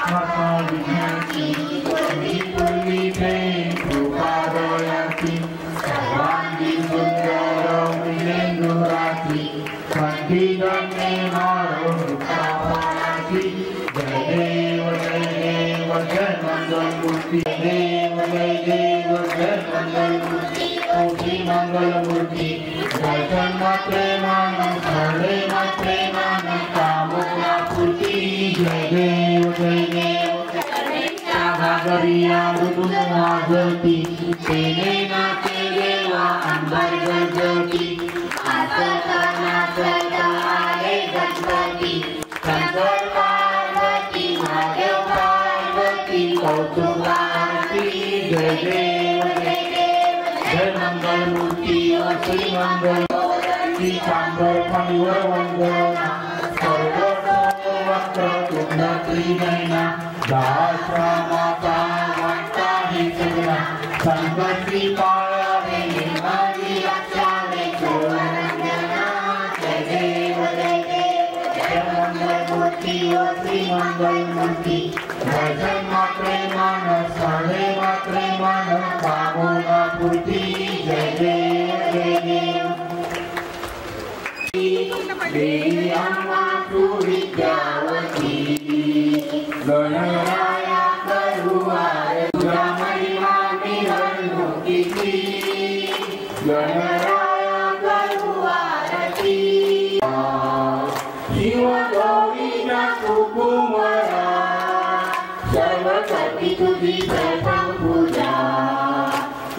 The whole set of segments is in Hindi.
भाषा विज्ञाची पूर्वी पूर्वी प्रेम कृपा दयाची सर्वांगी सुंदर मिलेंदुराची कंठी गंगे मारो मुक्ताफळाची जय देव जय मंगल मूर्ती देव जय मंगल मूर्ती कोटी मंगल मूर्ती दर्शन मात्रे मान सर्वे मात्रे मान कामना पूर्ती जय देव घागरिया ऋतून वाजती तेने नाचे देवा अंबर गजती आसता नाचता आले गणपती शंकर पार्वती महादेव पार्वती कौतुक आरती जय देव जय मंगल मूर्ती श्री मंगल चांबर फणीवर वंदना सर्व वक्र तुंड त्रिनयना दासा माता माता ही सगळा संगती पाळावे निर्माली रक्षावे चोरंजना जय देव जय मंगल मूर्ती श्री मंगल मूर्ती दर्शन मात्रे मान सर्वे मात्रे मान कामना पूर्ती जय देव देवी अम्मा तू विद्यावती गणराया करुवार तुझ्या महिमा मिरवणुकीची गणराया करुवारती शिव गौरीचा कुकुमरा सर्व करती तुझी प्रथम पूजा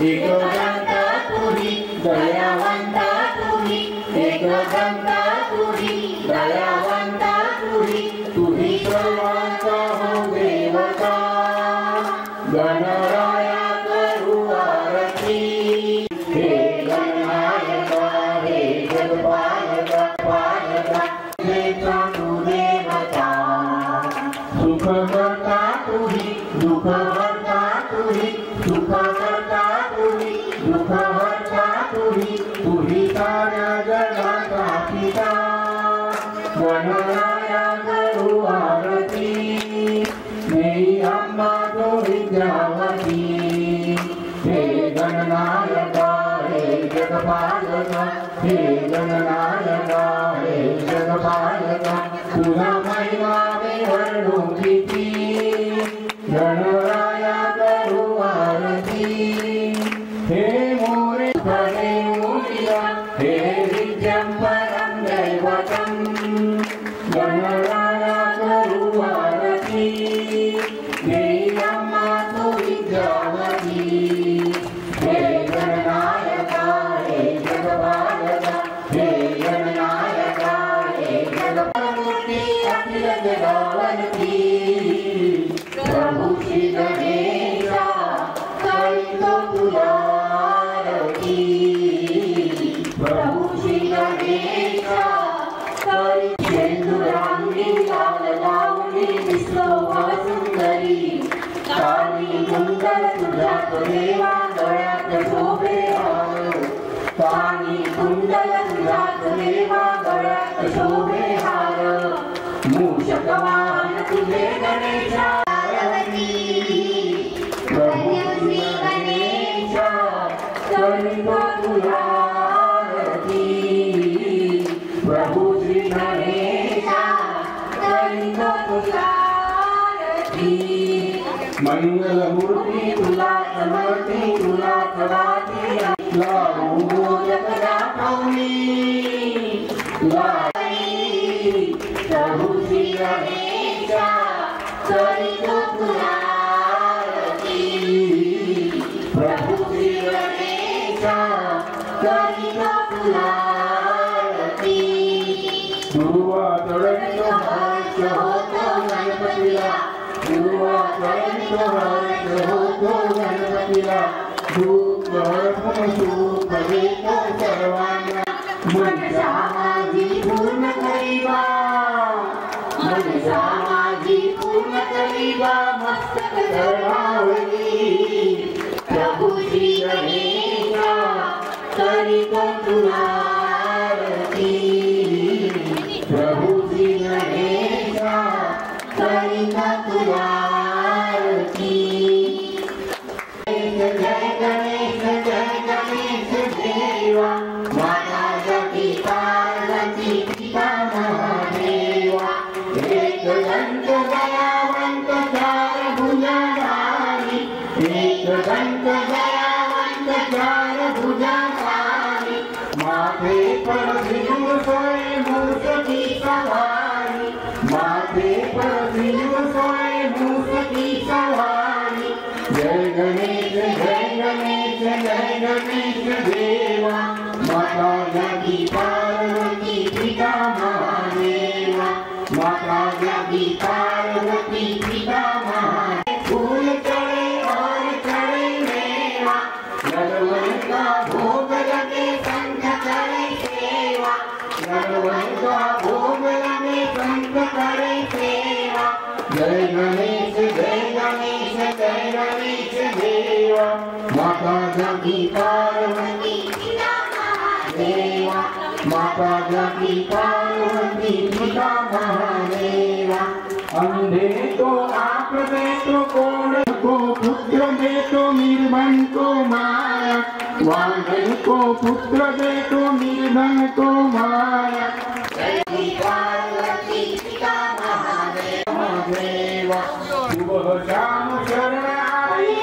एकदंत तुझी दयावंत तुझी एकदंत तुझी दयावंत तुझी सर्वांचा हो देवता गणराया करू आरती हे गणनायका हे जगपालका पालका हे चांदू देवता सुख करता तुझी दुःख हरता तुझी सुख करता तुझी दुःख हरता तुझी साऱ्या जगाचा पिता गणराया करू आरती देवी अम्मा तो विद्यावती हे गणनायका हे जगपालका हे गणनायका हे जगपालका तुझा महिमा मिरवणुकीची गणराया करू आरती हे मोरे पदे मोरिया हे विद्यं परं दैवतं गणराया करू आरती देवी अम्मा तू विद्यावती हे गणनायका हे जगपालका हे गणनायका हे जगपालमूर्ती अखिल जगवंती प्रभु श्री गणेशा करितो तुझा आरती प्रभु श्री गणेशा करी शेंदुरांगी लाल लावणी विश्ववा सुंदरी काली कुंडल तुझ्या देवा गळ्यात शोभे हार काली कुंडल तुझ्या देवा गळ्यात शोभे हार मूषक वाहन तुझे गणेशा प्रभु श्री गणेशा करितो तुझा आरती प्रभु श्री गणेशा करितो तुझा आरती मंगल मूर्ती तुला समर्पी तुला प्रभाती लावू मोदक दाखवली प्रभु श्री गणेशा करितो तुझा आरती प्रभु श्री गणेशा करितो तुझा आरती गुरुवाचरणितो हर्ष होतो गणपतीला गुरुवाचरणितो हर्ष होतो गणपतीला दुःख हरपून सुख देतो सर्वांना मनसा माझी पूर्ण करीबा मनसा माझी पूर्ण करीबा मस्तक धरावली प्रभु श्री गणेशा करितो तुझा आरती प्रभु श्री गणेशा करितो तुझा माता जगी पार्वती पिता महादेव। फूल चढ़े और चढ़े मेवा, नरवन का भोग लगे संत करे सेवा, नरवन का भोग लगे संत करे सेवा। जय गणेश जय गणेश जय गणेश देवा, माता जगी पार्वती पिता महादेवा, माता जगी पार्वती पिता महादेवा। अंधे को आँख दे तो कोढ़ को पुत्र दे तो निर्धन को माया, वांगन को पुत्र दे तो निर्धन को माया। जय पार्वती पिता महादेवा, सुबह शाम शरण आए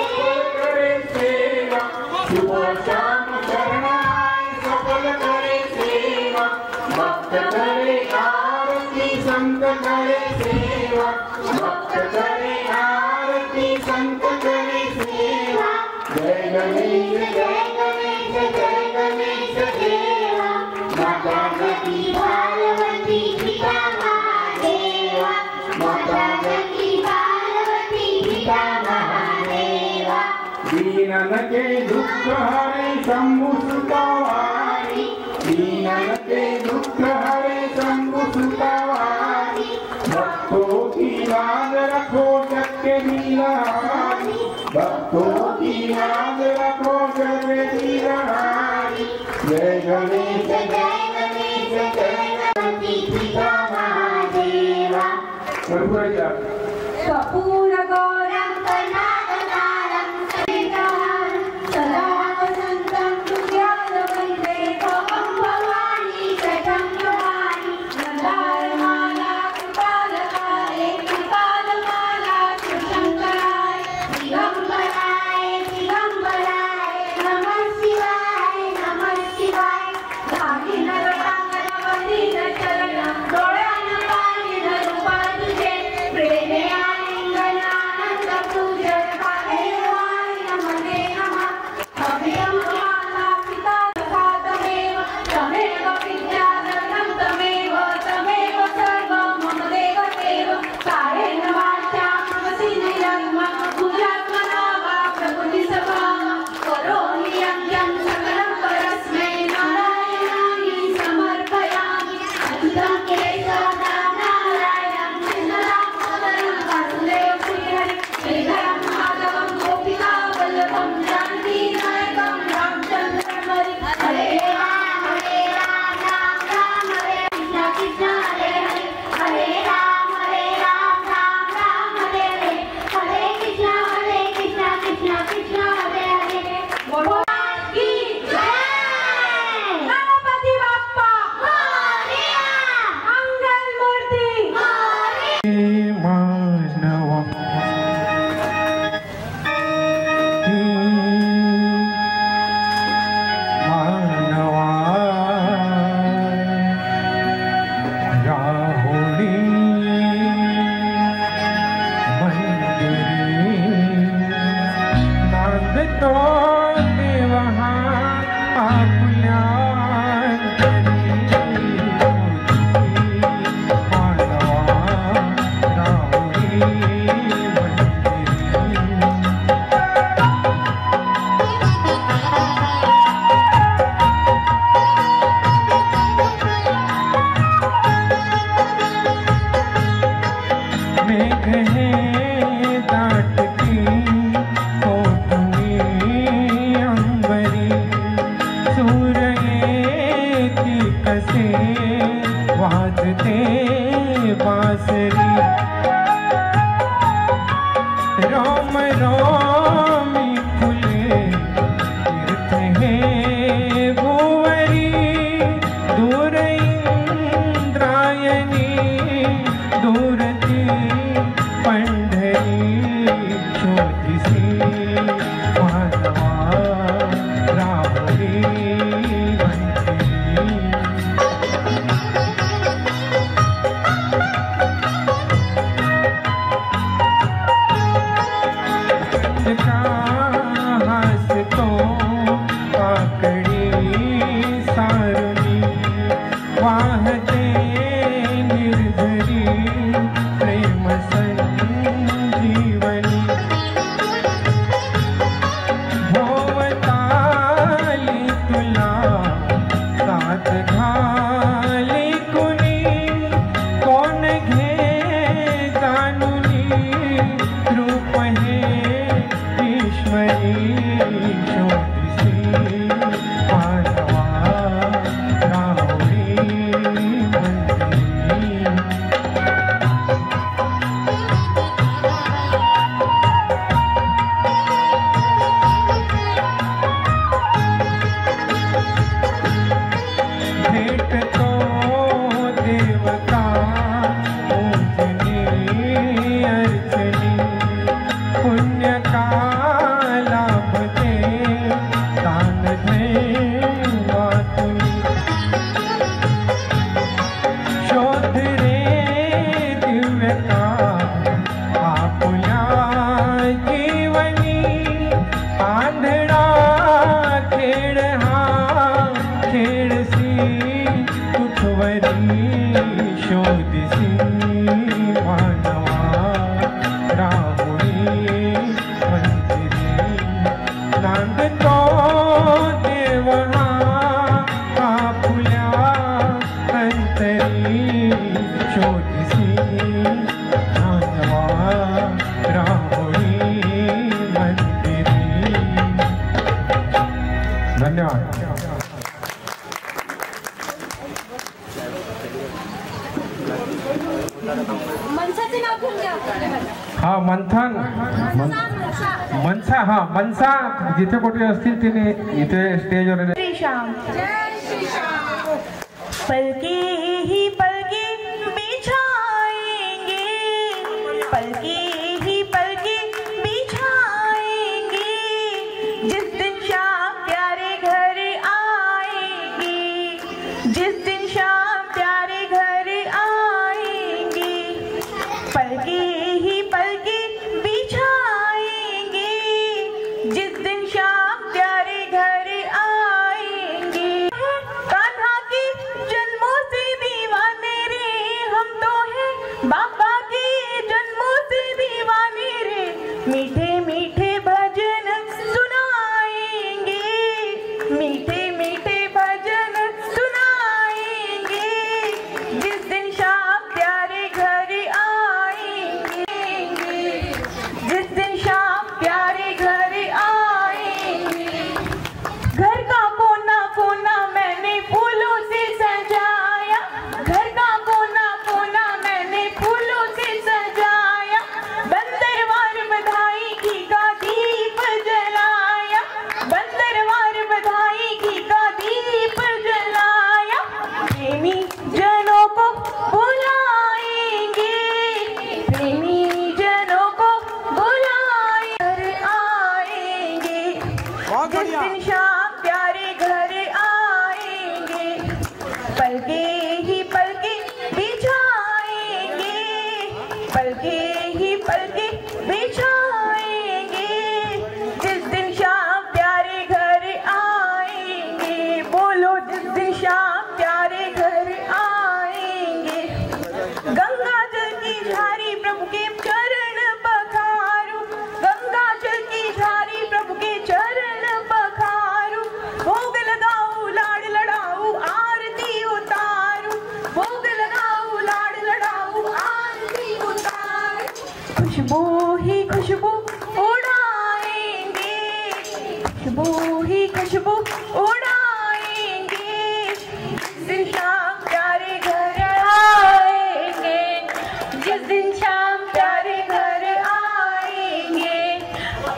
करे सेवा, सुबह शाम शरण आए सकल करे सेवा। भक्त करे आरती संत करे सेवा, भक्त करे आरती संत करे सेवा। जय गणेश जय गणेश जय गणेश देवा, माता जगी पार्वती पिता महादेवा, माता जगी पार्वती पिता महादेवा। दीनन के दुख हरे शंभु सुतवारी, दीनन के दुख हरे शंभु सुतवारी। भक्तों की लाज रखो जग के लीलाहारी, भक्तों की लाज रखो जग के लीलाहारी। जय गणेश जय गणेश जय गणपति पिता महादेवा। कपूर गौरं कनादनादं सहितं सदा वसन्तं तुभ्यादवन्दे त्वं भवानी शतं भवानी। मंदारमाला कृपालकाले कृपालमाला शिवशङ्कराय दिगम्बराय दिगम्बराय नमः शिवाय नमः शिवाय। धारिण रटांगण वंदित चरणं डोळ्यानं पाहिन रूपा तुझे, प्रेमे आलिंगनानंद पूजन महादेवाय नमते नमः। अभयं माता पिता तथा तमेव तमेव विद्याधरं तमेव तमेव सर्वं मम देवदेव। कायेन वाचा मनसि नियमं पूजात्मना वा प्रकृतिस्वभावं करोमि यज्ञं सकलं परस्मै नारायणाय समर्पयामि। अच्युतं केशवं नारायणं कृष्णदामोदरं वासुदेवं श्रीहरि श्रीधरं माधवं गोपिकावल्लभं जानकीनायकं रामचन्द्रं हरि। हरे राम राम राम हरे कृष्ण कृष्ण हरे हरे, हरे राम राम राम हरे हरे, हरे कृष्ण कृष्ण कृष्ण हरे हरे। भगवान की जय। गणपति बाप्पा मोरया, मंगल मूर्ति मोरया। मानवा मानवा राहुली मंदिरी नांदतो देवहा आपल्या वाजते बांसुरी रोम रोमी फूले तीर्थ है भुवरी दूर इंद्रायणी दूरती पंढरी शोधिसी माधवा राहुली वाहते निर्झरी छोटीशी मानवा राहुरी मंदिरी नांदतो देव हा आपुल्या अंतरी छोटीशी मानवा राहुरी मंदिरी. धन्यवाद. मनसाचे नाव घेऊन द्या. हा मंथन मनसा हा मनसा जिथे कुठे असतील तिने इथे स्टेजवर श्री श्याम. जय श्री श्याम. पलके ही पलके बिछाएंगे, पलके ही पलके बिछाएंगे, जिस दिन शाम प्यारे घर आएंगे, जिस दिन शाम प्यारे घर आएंगे. पलके ही पलके बिछाएंगे, जिस दिन शाम प्यारे घर आएंगे. कान्हा के जन्मों से दीवाने रे हम तो हैं, बाबा के जन्मों से दीवाने रे. मीठे मीठे भजन सुनाएंगे, मीठे मीठे भजन सुनाएंगे, जिस दिन शाम प्यारे घर आएंगे, जिस दिन शाम प्यारे घर आएंगे. घर का कोना कोना मैंने फूलों से सजाया, घर का कोना कोना मैंने फूलों से सजाया. बंदरवार बधाई घी का दीप जलाया, बंदरवार बधाई घी का दीप जलाया. प्रेमी जनों को बुलाएंगे, प्रेमी जनों को बुलाएंगे, आएंगे, जिस दिन शाम प्यारे घर आएंगे. पलके ही पलके बिछाएंगे, पलके ही पलके बिछाएंगे, जिस दिन शाम प्यारे घर आएंगे. बोलो जिस दिन शाम प्यारे घर आएंगे. गंगा जल की झारी प्रभु के चरण पखारू, गंगा जल की झारी प्रभु के चरण पखारू. भोग लगाऊ लाड़ लड़ाऊ आरती उतारू, भोग लगाऊ लाड़ लड़ाऊ आरती उतारू. खुशबू ही खुशबू उड़ाएंगे, खुशबू ही खुशबू उड़ाएंगे, जिस दिन शाम प्यारे घर आएंगे, जिस दिन शाम प्यारे घर आएंगे.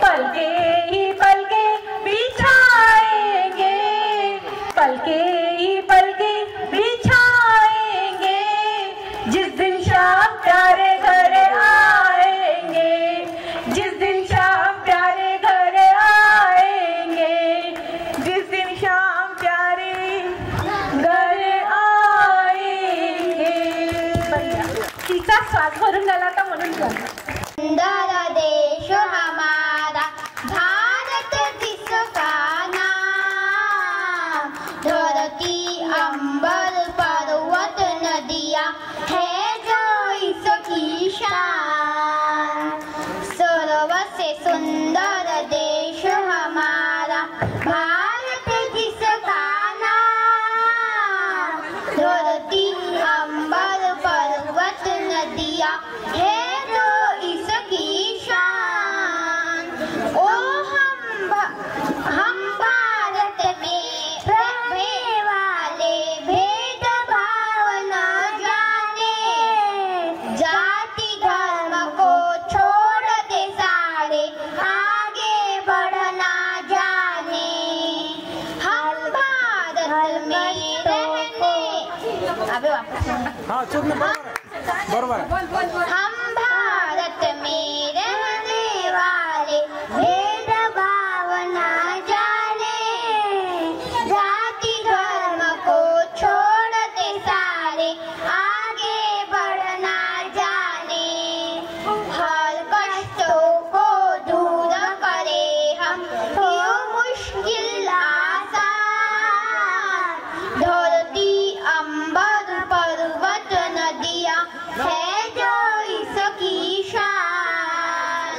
पलके ही पलके बिछाएंगे, पलके ही पलके बिछाएंगे, जिस दिन शाम प्यारे घर आएंगे, जिस दिन शाम प्यारे घर आएंगे, जिस दिन शाम प्यारे घर आएंगे. तिचा श्वास भरून गेला होता म्हणून झालं. सुंदर देश हमारा भारत जिसका नाम, धरती अंबर पर्वत नदियाँ है जो इसकी शान. सर्वसे सुंदर देश हमारा भारत जिसका नाम, धरती अंबर पर्वत नदियाँ है जो इसकी शान. ओ हम भारत में रहने वाले भेदभाव न जाने, जाति धर्म को छोड़ दे सारे आगे बढ़ना जाने. हम भारत में रहने अबे वापस बरोबर. हम भारत में रहने वाले भेदभाव न जाने, जाति धर्म को छोड़ दे सारे आगे बढ़ना जाने. हर कष्टों को दूर करे हम हो मुश्किल आसान, धरती अंबर पर्वत नदियाँ है जो इसकी शान।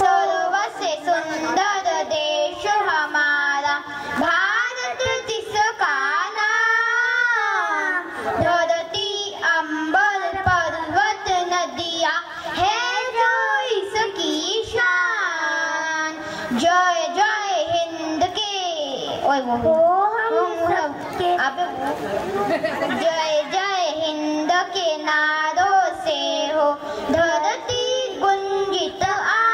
सर्वसे सुंदर देश हमारा भारत जिसका नाम। धरती अंबर पर्वत नदियाँ है जो इसकी शान। जय जय हिंद के जय जय हिंद के नारों से हो धरती गुंजित आज।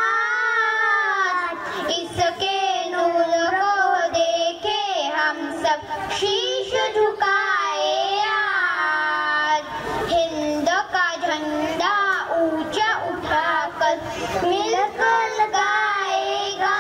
इसके नूर को देखे हम सब शीश झुकाए आज। हिंद का झंडा ऊंचा उठाकर मिलकर लगाएगा।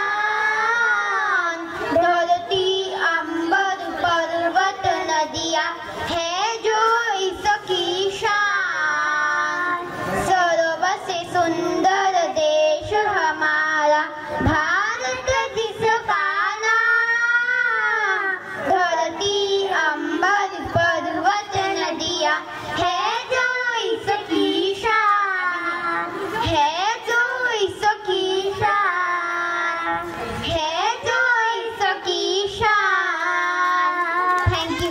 धरती अंबर पर्वत नदियाँ है जो इसकी शान। सर्वसे सुंदर देश हमारा भारत जिसका नाम। धरती अंबर पर्वत नदियाँ है जो इसकी शान। है जो इसकी शान। है जो इसकी शान। Thank you.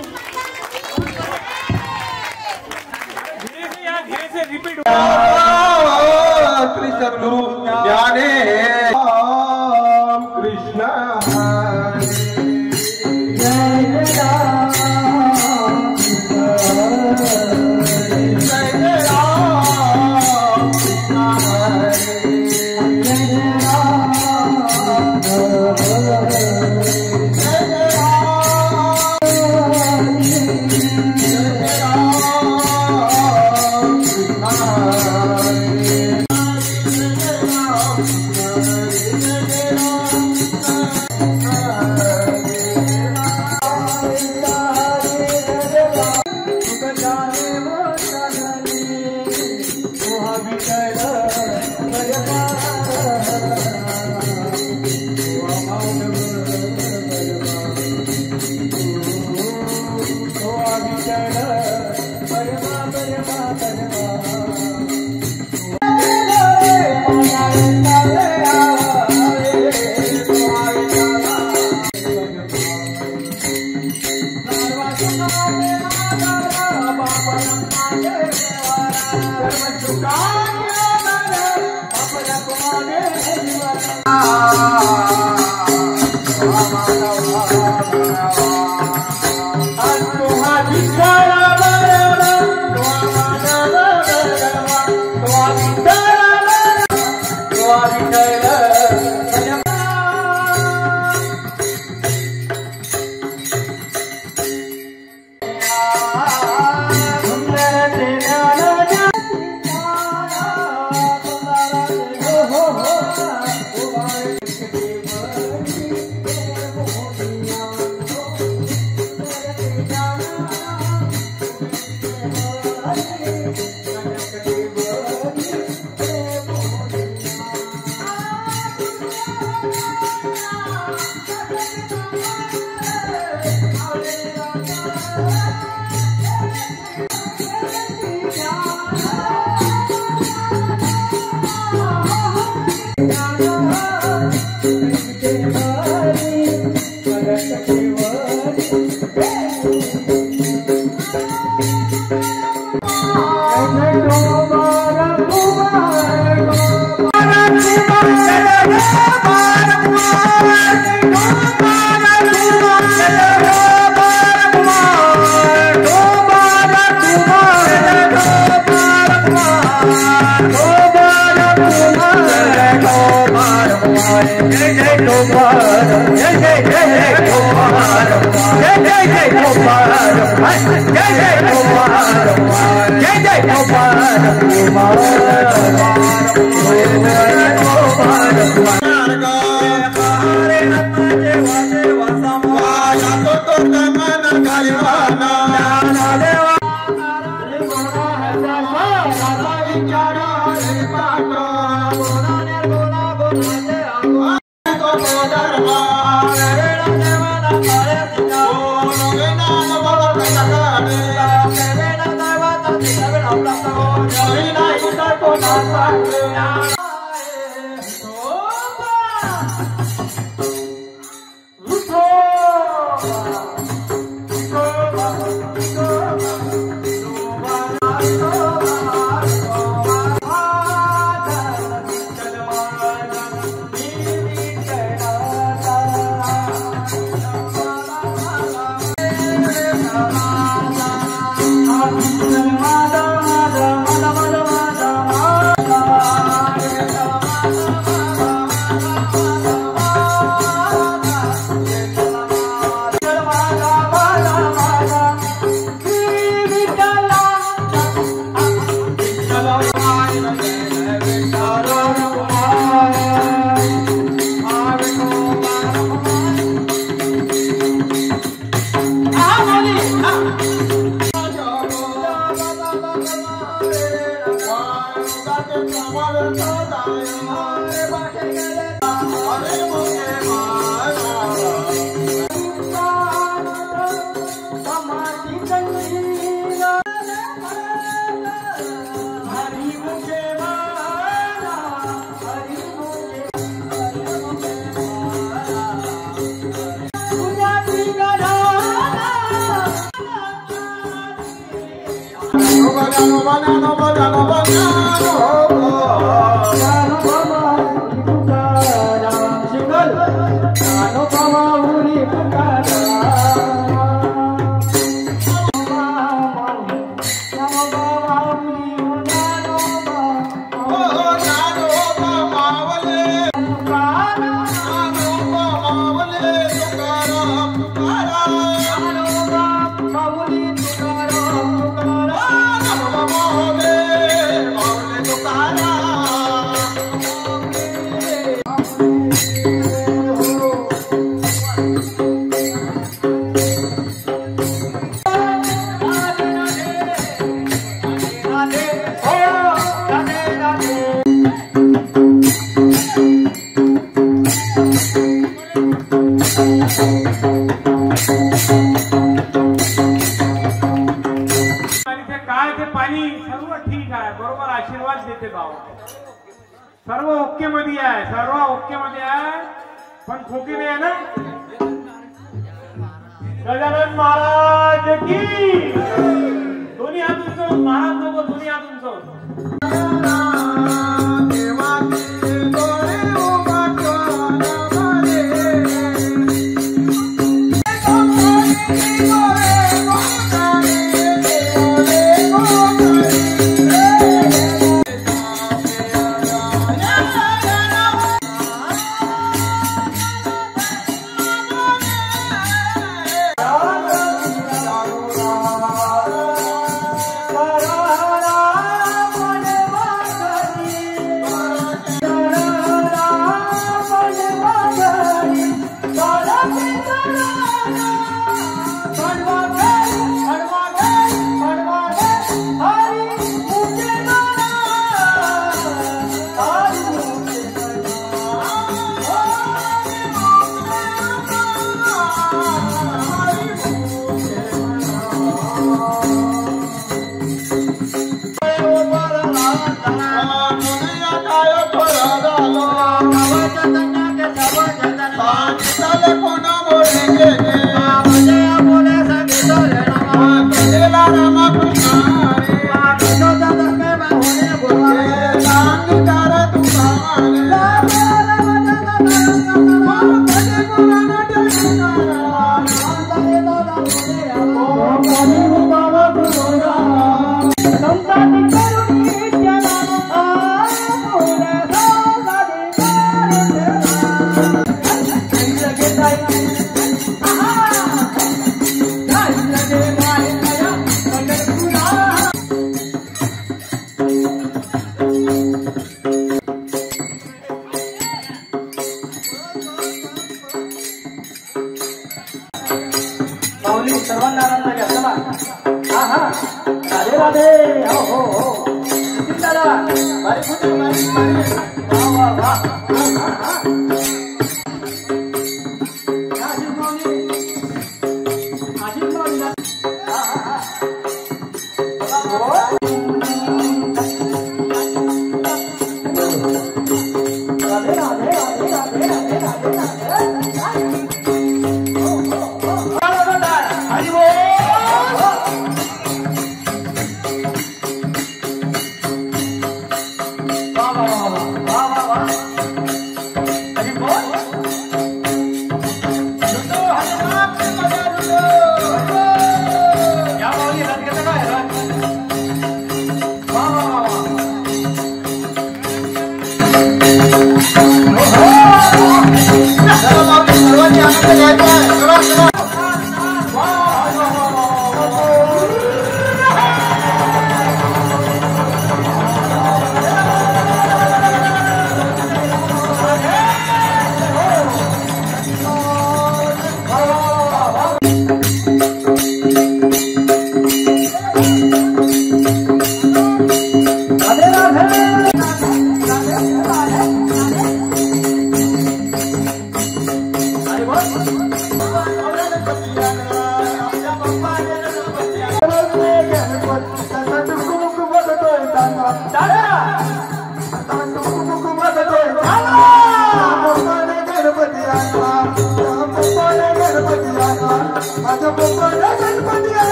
कृष्ण गुरु ज्ञाने कृष्ण Jai सर्व ओके मध्ये आहे, सर्व ओके मध्ये आहे, पण खोकी नाही आहे ना. गजानन महाराज की दोन्ही हात उंच, महाराज नको दोन्ही हात उंच.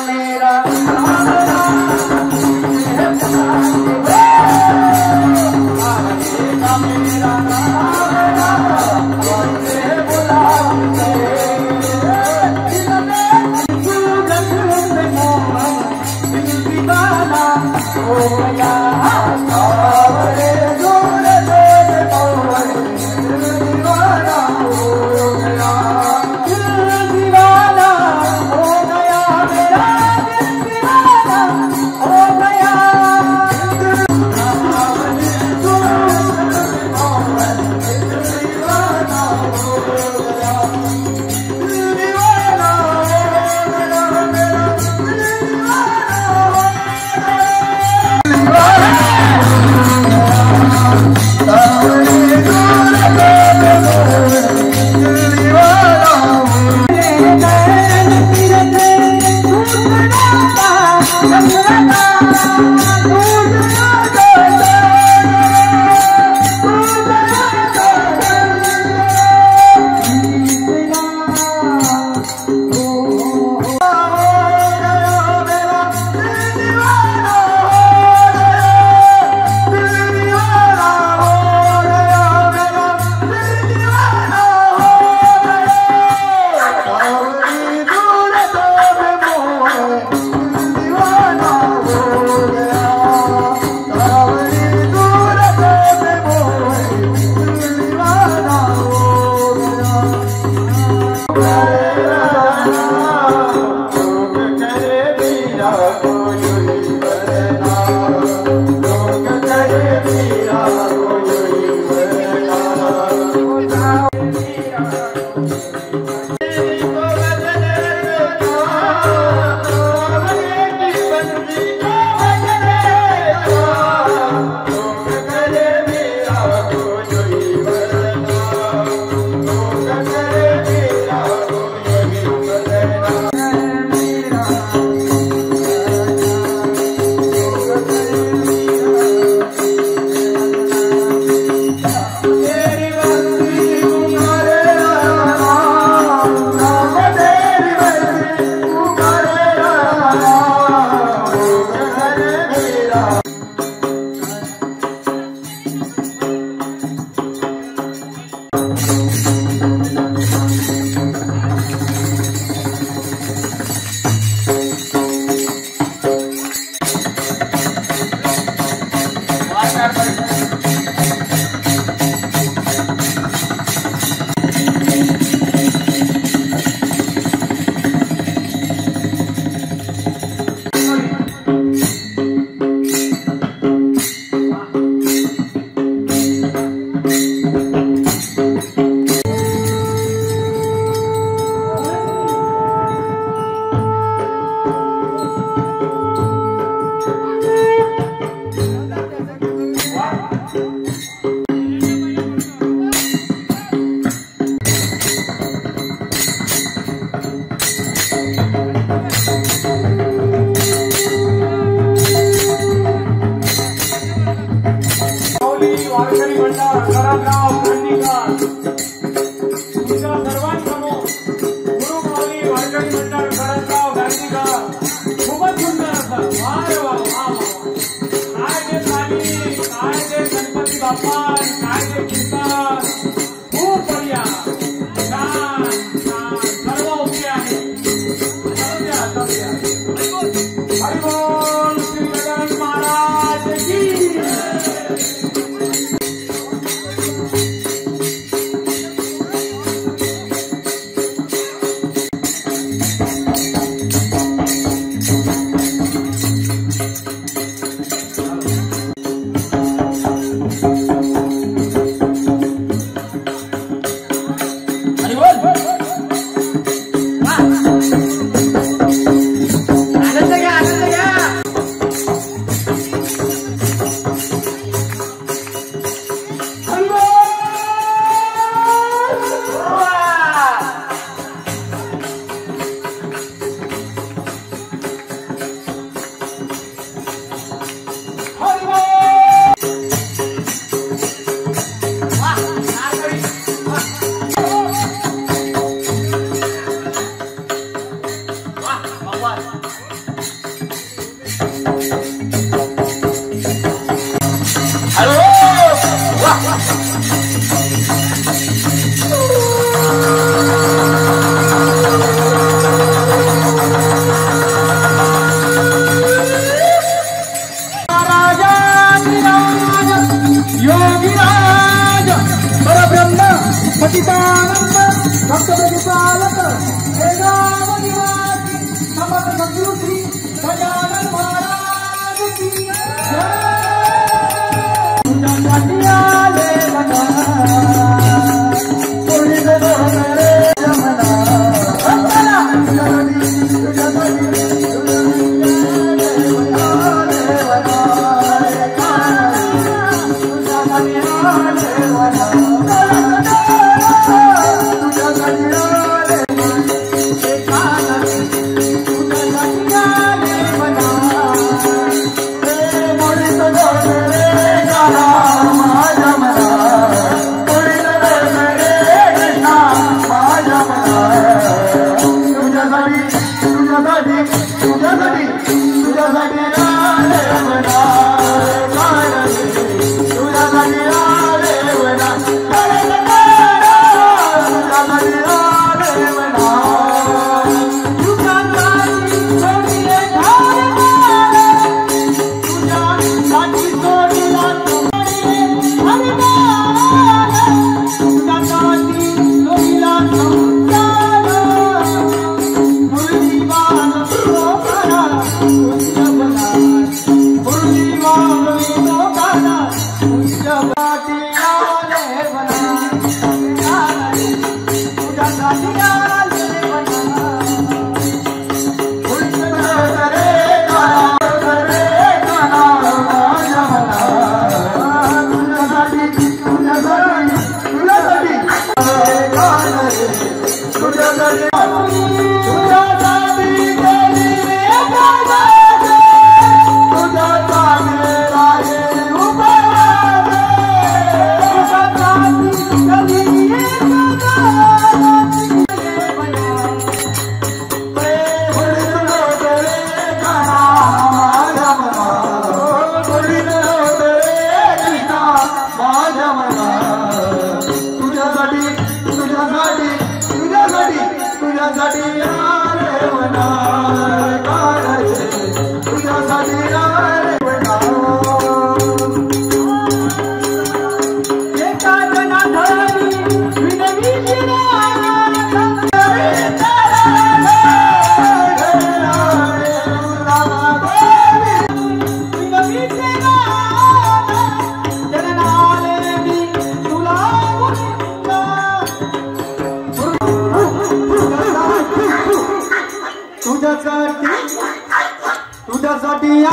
मेरा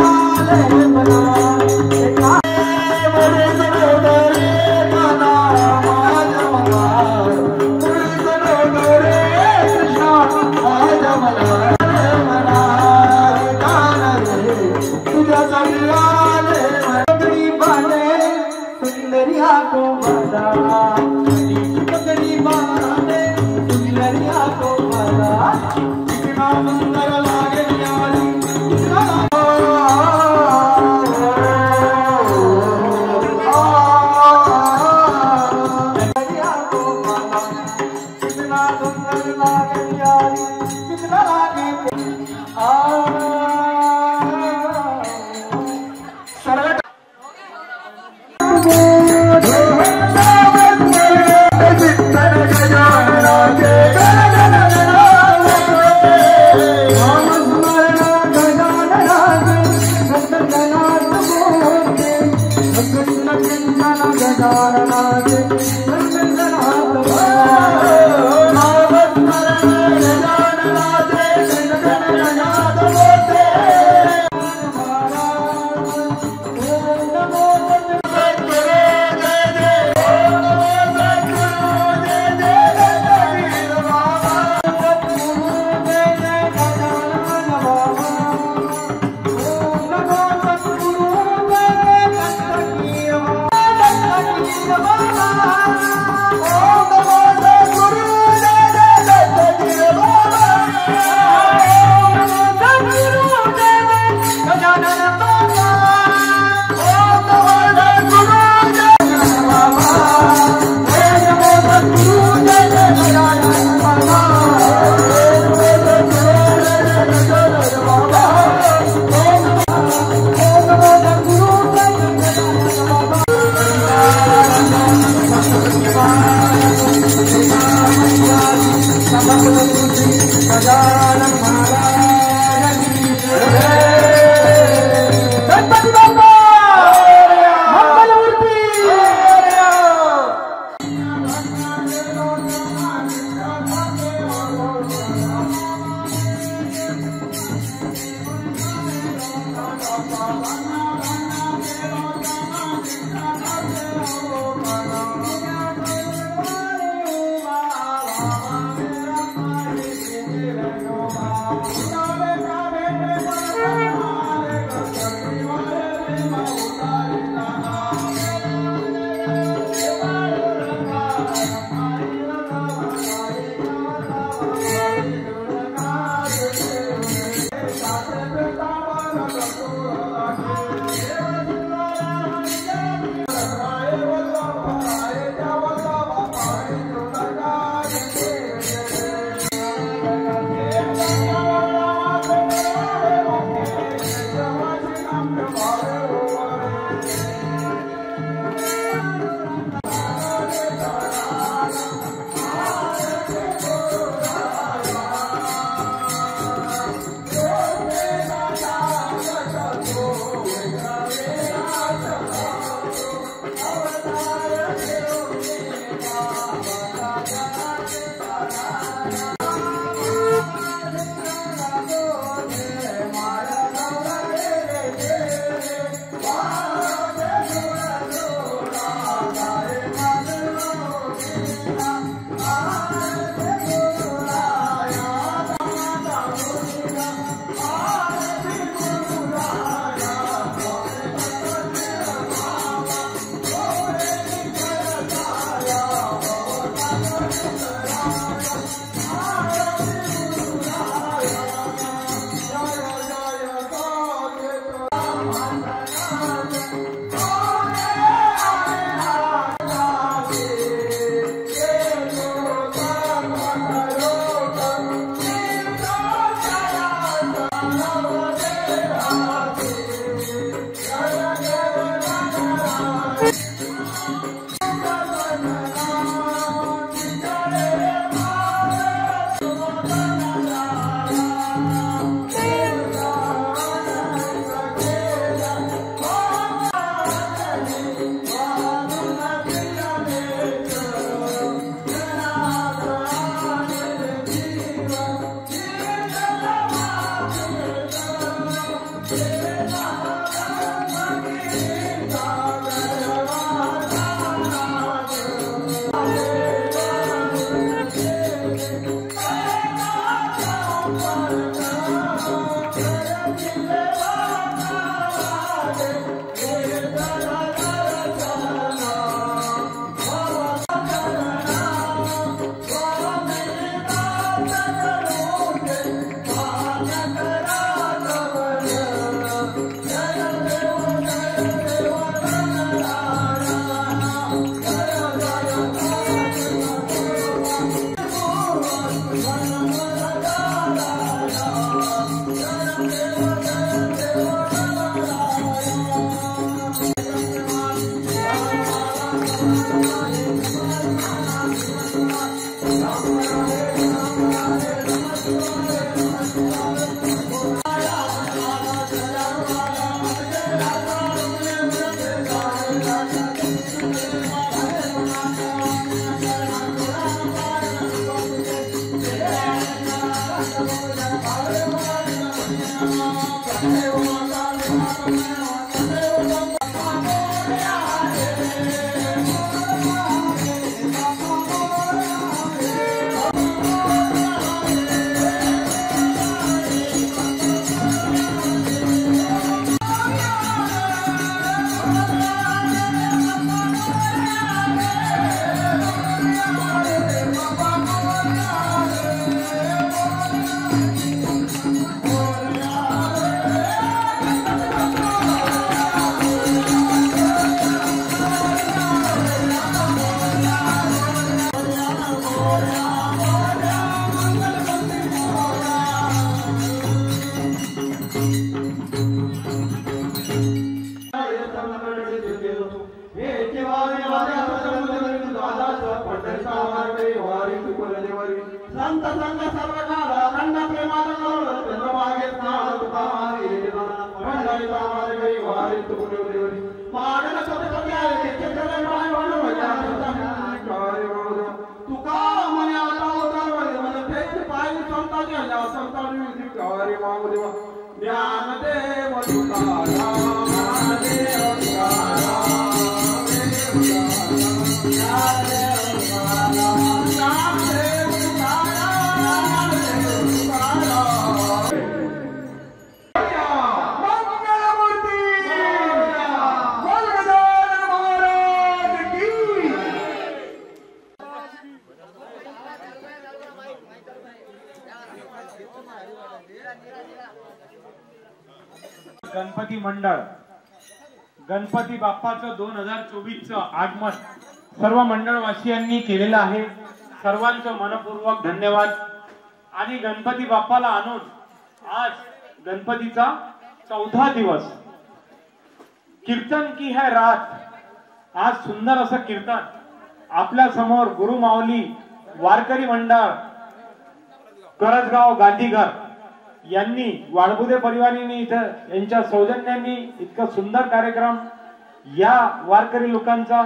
Oh, संत संग सर्वकाल अखंड प्रेमानंद चंद्रभागे स्नान तुकामारी मंडळी सामारी वारी तुकुदेवरी मागण सतपत्याले चित्रले मायवण तुका मने आता उतरवले मन तेज पायी संताच्या या संतानी कारी मागदेवा ज्ञान देव तुकाराम देव तुकाराम गणपती मंडळ गणपती बाप्पाचं 2024चं आगमन सर्व मंडळवासियांनी केलेलं आहे. सर्वांचं मनपूर्वक धन्यवाद. आणि गणपती बाप्पाला आणून आज गणपतीचा 4था दिवस. कीर्तन की है रात. आज सुंदर असं कीर्तन आपल्या समोर गुरु माऊली वारकरी मंडळ करजगाव गांधीघर यांनी वाळबुदे परिवाराने इथं यांच्या सौजन्याने इतका सुंदर कार्यक्रम या वारकरी लोकांचा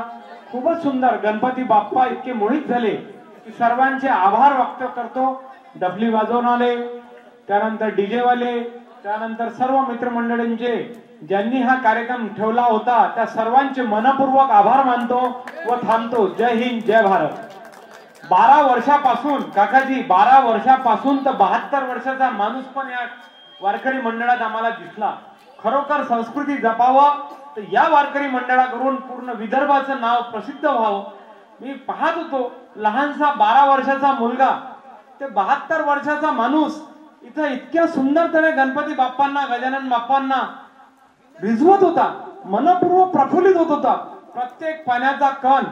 खूपच सुंदर. गणपती बाप्पा इतके मोहित झाले की सर्वांचे आभार व्यक्त करतो. डफली वाजवणारे, त्यानंतर डीजे वाले, त्यानंतर सर्व मित्रमंडळींचे ज्यांनी हा कार्यक्रम ठेवला होता त्या सर्वांचे मनपूर्वक आभार मानतो व थांबतो. जय हिंद, जय भारत. 12 वर्षापासून काकाजी 12 वर्षापासून तर 72 वर्षाचा माणूस पण या वारकरी मंडळात आम्हाला दिसला. खरोखर संस्कृती जपावं तर या वारकरी मंडळाकडून पूर्ण विदर्भाचं नाव प्रसिद्ध व्हावं. मी पाहत होतो लहानसा 12 वर्षाचा मुलगा ते 72 वर्षाचा माणूस इथं इतक्या सुंदरतेने गणपती बाप्पांना गजानन बाप्पांना रिझवत होता. मनपूर्वक प्रफुल्लित होत होता. प्रत्येक पाण्याचा कण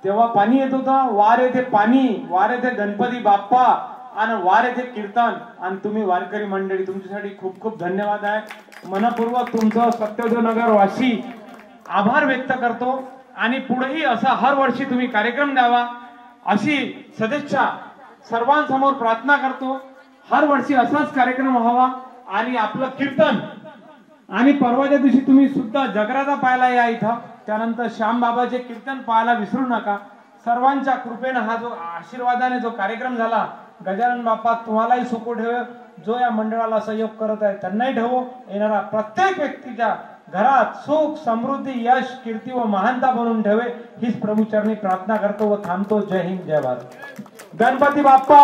तेव्हा पाणी येत होतं. वार येथे पाणी, वार येथे गणपती बाप्पा आणि वार येथे कीर्तन. आणि तुम्ही वारकरी मंडळी तुमच्यासाठी खूप खूप धन्यवाद आहे. मनपूर्वक तुमचं सत्यवनगर वासी आभार व्यक्त करतो. आणि पुढेही असा हर वर्षी तुम्ही कार्यक्रम द्यावा अशी सदिच्छा सर्वांसमोर प्रार्थना करतो. हर वर्षी असाच कार्यक्रम व्हावा. आणि आपलं कीर्तन आणि परवाच्या दिवशी तुम्ही सुद्धा जगराता पाहायला या इथं. त्यानंतर श्याम बाबाचे कीर्तन पाहायला विसरू नका. सर्वांच्या कृपेने हा जो आशीर्वादाने जो कार्यक्रम झाला गजानन बाप्पा तुम्हालाही सुखो ठेवे. जो या मंडळाला सहयोग करत आहे त्यांनाही ठेवो. येणारा प्रत्येक व्यक्तीच्या घरात सुख समृद्धी यश कीर्ती व महानता बनवून ठेवे हीच प्रभूचरणी प्रार्थना करतो व थांबतो. जय हिंद, जय भारत. गणपती बाप्पा.